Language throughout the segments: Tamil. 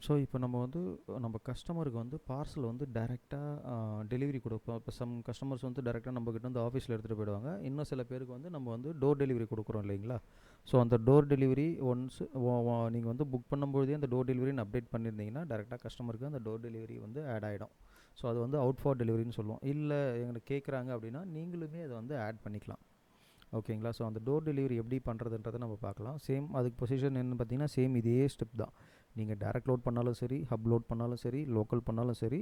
ஸோ இப்போ நம்ம வந்து நம்ம கஸ்டமருக்கு வந்து பார்சல் வந்து டைரெக்டாக டெலிவரி கொடுப்போம். இப்போ சம் கஸ்டமர்ஸ் வந்து டைரெக்டாக நம்மக்கிட்ட வந்து ஆஃபீஸில் எடுத்துகிட்டு போயிடுவாங்க. இன்னும் சில பேருக்கு வந்து நம்ம வந்து டோர் டெலிவரி கொடுக்குறோம் இல்லைங்களா? ஸோ அந்த டோர் டெலிவரி ஒன்ஸ் நீங்கள் வந்து புக் பண்ணும்போதே அந்த டோர் டெலிவரின்னு அப்டேட் பண்ணியிருந்தீங்கன்னா டேரெக்டாக கஸ்டமருக்கு அந்த டோர் டெலிவரி வந்து ஆட் ஆகிடும். ஸோ அது வந்து அவுட் ஃபார் டெலிவரின்னு சொல்லுவோம். இல்லை எங்களுக்கு கேட்குறாங்க அப்படின்னா நீங்களுமே அதை வந்து ஆட் பண்ணிக்கலாம். ஓகேங்களா? ஸோ அந்த டோர் டெலிவரி எப்படி பண்ணுறதுன்றதை நம்ம பார்க்கலாம். சேம் அதுக்கு பொசிஷன் என்னென்னு பார்த்தீங்கன்னா சேம் இதே ஸ்டெப் தான். நீங்கள் டேரெக்ட் லோட் பண்ணாலும் சரி, ஹப் லோட் பண்ணாலும் சரி, லோக்கல் பண்ணாலும் சரி,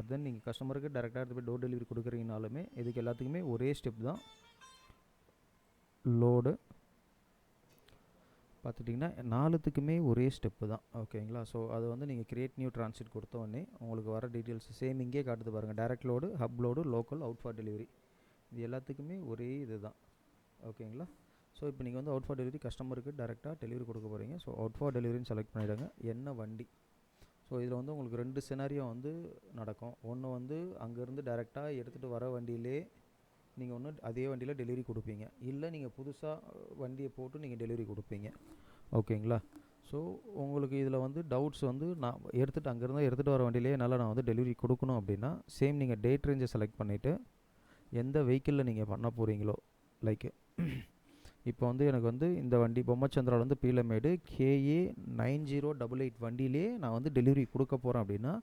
தென் நீங்கள் கஸ்டமருக்கு டேரெக்டாக எடுத்து போய் டோர் டெலிவரி கொடுக்குறீங்கனாலுமே இதுக்கு எல்லாத்துக்குமே ஒரே ஸ்டெப் தான். லோடு பார்த்துட்டிங்கன்னா நாலுத்துக்குமே ஒரே ஸ்டெப்பு தான். ஓகேங்களா? ஸோ அது வந்து நீங்கள் கிரியேட் நியூ டிரான்சிட் கொடுத்தோடனே உங்களுக்கு வர டீட்டெயில்ஸ் சேம் இங்கே காட்டுது பாருங்கள். Direct load, hub load, local, out for delivery, இது எல்லாத்துக்குமே ஒரே இது தான். ஓகேங்களா? ஸோ இப்போ நீங்கள் வந்து அவுட் ஃபார் டெலிவரி கஸ்டமருக்கு டேரெக்டாக டெலிவரி கொடுக்க போகிறீங்க. ஸோ அவுட் ஃபார் டெலிவரின்னு செலக்ட் பண்ணிவிடுங்க. என்ன வண்டி. ஸோ இதில் வந்து உங்களுக்கு 2 சினாரியோ வந்து நடக்கும். ஒன்று வந்து அங்கேருந்து டேரெக்டாக எடுத்துகிட்டு வர வண்டியிலே நீங்கள் ஒன்று அதே வண்டியில் டெலிவரி கொடுப்பீங்க. இல்லை நீங்கள் புதுசாக வண்டியை போட்டு நீங்கள் டெலிவரி கொடுப்பீங்க. ஓகேங்களா? ஸோ உங்களுக்கு இதில் வந்து டவுட்ஸ் வந்து நான் அங்கேருந்து எடுத்துகிட்டு வர வண்டியிலே என்னால் நான் வந்து டெலிவரி கொடுக்கணும் அப்படின்னா சேம் நீங்கள் டேட் ரேஞ்சை செலக்ட் பண்ணிவிட்டு எந்த வெஹிக்கிளில் நீங்கள் பண்ண போகிறீங்களோ, லைக் இப்போ வந்து எனக்கு வந்து இந்த வண்டி பொம்மச்சந்திராவில் வந்து பீலமேடு KA 9088 வண்டியிலே நான் வந்து டெலிவரி கொடுக்க போகிறேன் அப்படின்னா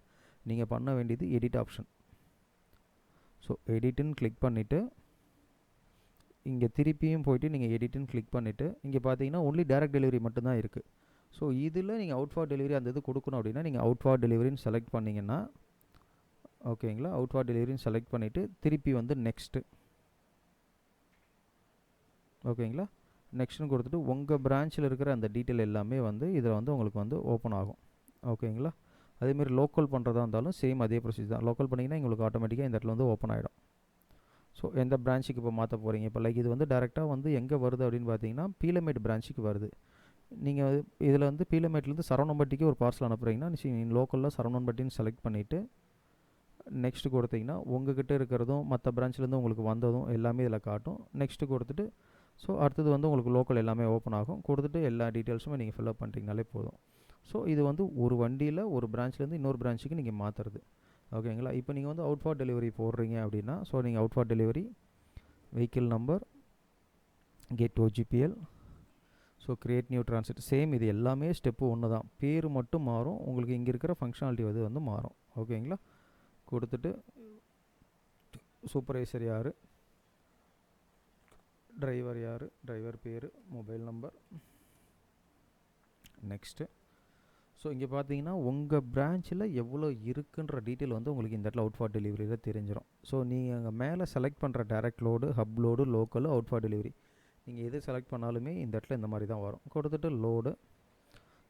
நீங்கள் பண்ண வேண்டியது எடிட் ஆப்ஷன். ஸோ எடிட்டுன்னு கிளிக் பண்ணிவிட்டு இங்கே திருப்பியும் போய்ட்டு நீங்கள் எடிட்டுன்னு கிளிக் பண்ணிவிட்டு இங்கே பார்த்தீங்கன்னா ஒன்லி டேரக்ட் டெலிவரி மட்டும்தான் இருக்குது. ஸோ இதில் நீங்கள் அவுட் ஃபார் டெலிவரி அந்த இது கொடுக்கணும் அப்படின்னா நீங்கள் அவுட் ஃபார் டெலிவரின்னு செலக்ட் பண்ணிங்கன்னா, ஓகேங்களா, அவுட் ஃபார் டெலிவரின்னு செலக்ட் பண்ணிவிட்டு திருப்பி வந்து நெக்ஸ்ட்டு, ஓகேங்களா, நெக்ஸ்ட்னு கொடுத்துட்டு உங்கள் பிரான்ச்சில் இருக்கிற அந்த டீட்டெயில் எல்லாமே வந்து இதில் வந்து உங்களுக்கு வந்து ஓப்பன் ஆகும். ஓகேங்களா? அதேமாரி லோக்கல் பண்ணுறதா இருந்தாலும் சேம் அதே ப்ரொசீஜர் தான். லோக்கல் பண்ணிங்கன்னா உங்களுக்கு ஆட்டோமேட்டிக்காக இந்த இடத்துல வந்து ஓப்பன் ஆகிடும். ஸோ எந்த பிரான்ச்சுக்கு இப்போ மாற்ற போகிறீங்க, இப்போ லைக் இது வந்து டேரெக்டாக வந்து எங்கே வருது அப்படின்னு பார்த்தீங்கன்னா பீலமேட் பிரான்ச்சுக்கு வருது. நீங்கள் இதில் வந்து பீலமேட்லேருந்து சரவணம்பட்டிக்கு ஒரு பார்சல் அனுப்புகிறீங்கன்னா நீங்கள் லோக்கலில் சரவணம்பட்டின்னு செலக்ட் பண்ணிவிட்டு நெக்ஸ்ட்டு கொடுத்தீங்கன்னா உங்கள்கிட்ட இருக்கிறதும் மற்ற பிரான்ச்லேருந்து உங்களுக்கு வந்ததும் எல்லாமே இதில் காட்டும். நெக்ஸ்ட்டு கொடுத்துட்டு ஸோ அடுத்தது வந்து உங்களுக்கு லோக்கல் எல்லாமே ஓப்பன் ஆகும். கொடுத்துட்டு எல்லா டீட்டெயில்ஸுமே நீங்கள் ஃபில்அப் பண்ணிட்டீங்கனாலே போதும். ஸோ இது வந்து ஒரு வண்டியில் ஒரு பிரான்ச்லேருந்து இன்னொரு பிரான்ச்சுக்கு நீங்கள் மாற்றுறது. ஓகேங்களா? இப்போ நீங்கள் வந்து அவுட் ஃபார் டெலிவரி போடுறீங்க அப்படின்னா ஸோ நீங்கள் out for delivery vehicle number, get OGPL, so create new transit, same இது எல்லாமே ஸ்டெப்பு ஒன்று தான். பேர் மட்டும் மாறும். உங்களுக்கு இங்கே இருக்கிற ஃபங்க்ஷனாலிட்டி வந்து மாறும். ஓகேங்களா? கொடுத்துட்டு சூப்பர்வைசர் யார், டிரைவர் யார், டிரைவர் பேர், மொபைல் நம்பர், நெக்ஸ்ட்டு. ஸோ இங்கே பார்த்தீங்கன்னா உங்கள் பிரான்ச்சில் எவ்வளோ இருக்குன்ற டீட்டெயில் வந்து உங்களுக்கு இந்த இடத்துல அவுட் ஃபார் டெலிவரியில் தெரிஞ்சிடும். ஸோ நீங்கள் அங்கே மேலே செலக்ட் பண்ணுற direct load, hub load, local, out for delivery நீங்கள் எது செலக்ட் பண்ணாலுமே இந்த இடத்துல இந்த மாதிரி தான் வரும். கொடுத்துட்டு லோடு.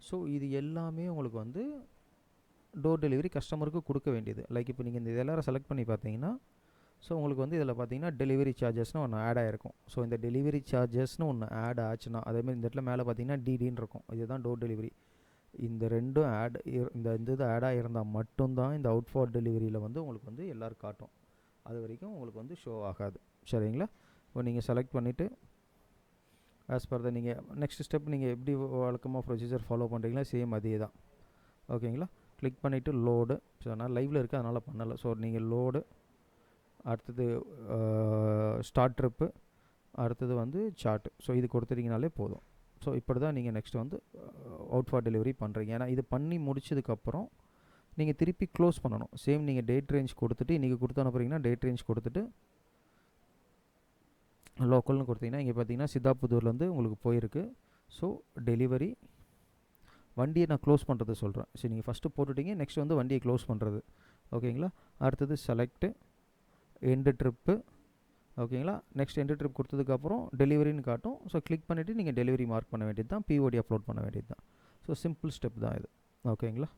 ஸோ இது எல்லாமே உங்களுக்கு வந்து டோர் டெலிவரி கஸ்டமருக்கு கொடுக்க வேண்டியது. லைக் இப்போ நீங்கள் இந்த இதெல்லாம் செலக்ட் பண்ணி பார்த்தீங்கன்னா ஸோ உங்களுக்கு வந்து இதில் பார்த்தீங்கன்னா டெலிவரி சார்ஜஸ்னு ஒன்று ஆட் ஆகிருக்கும். ஸோ இந்த டெலிவரி சார்ஜஸ்னு ஒன்று ஆட் ஆச்சுன்னா அதேமாதிரி இந்த இடத்துல மேலே பார்த்தீங்கன்னா டிடின்னு இருக்கும். இதுதான் டோர் டெலிவரி. இந்த ரெண்டும் இந்த இது ஆட் ஆகிருந்தால் மட்டும்தான் இந்த அவுட் ஃபார் டெலிவரியில் வந்து உங்களுக்கு வந்து எல்லோரும் காட்டும். அது வரைக்கும் உங்களுக்கு வந்து ஷோ ஆகாது. சரிங்களா? இப்போ நீங்கள் செலக்ட் பண்ணிவிட்டு ஆஸ் பர் நீங்கள் நெக்ஸ்ட் ஸ்டெப் நீங்கள் எப்படி வழக்கமாக ப்ரொசீஜர் ஃபாலோ பண்ணுறீங்களா சேம் அதே தான். ஓகேங்களா? கிளிக் பண்ணிவிட்டு லோடு. ஸோ நான் லைவில் இருக்குது அதனால் பண்ணலை. ஸோ நீங்கள் லோடு, அடுத்தது ஸ்டார்ட் ட்ரிப்பு, அடுத்தது வந்து சார்ட்டு. ஸோ இது கொடுத்துட்டிங்கனாலே போதும். ஸோ இப்படி தான் நீங்கள் நெக்ஸ்ட் வந்து அவுட் ஃபார் டெலிவரி பண்ணுறீங்க. ஏன்னா இது பண்ணி முடிச்சதுக்கப்புறம் நீங்கள் திருப்பி க்ளோஸ் பண்ணணும். சேம் நீங்கள் டேட் ரேஞ்ச் கொடுத்துட்டு இன்றைக்கி கொடுத்து அனுப்புறீங்கன்னா டேட் ரேஞ்ச் கொடுத்துட்டு லோக்கல்னு கொடுத்தீங்கன்னா இங்கே பார்த்தீங்கன்னா சித்தாபுதூர்லேருந்து உங்களுக்கு போயிருக்கு. ஸோ டெலிவரி வண்டியை நான் க்ளோஸ் பண்ணுறது சொல்கிறேன். சரி, நீங்கள் ஃபஸ்ட்டு போட்டுட்டீங்க. நெக்ஸ்ட் வந்து வண்டியை க்ளோஸ் பண்ணுறது. ஓகேங்களா? அடுத்தது செலக்ட்டு எண்டு ட்ரிப்பு. ஓகேங்களா? நெக்ஸ்ட் எண்டு ட்ரிப் கொடுத்ததுக்கப்புறம் டெலிவரின்னு காட்டும். ஸோ கிளிக் பண்ணிவிட்டு நீங்கள் டெலிவரி மார்க் பண்ண வேண்டியது தான், POD அப்லோட் பண்ண வேண்டியது தான். ஸோ சிம்பிள் ஸ்டெப் தான் இது. ஓகேங்களா?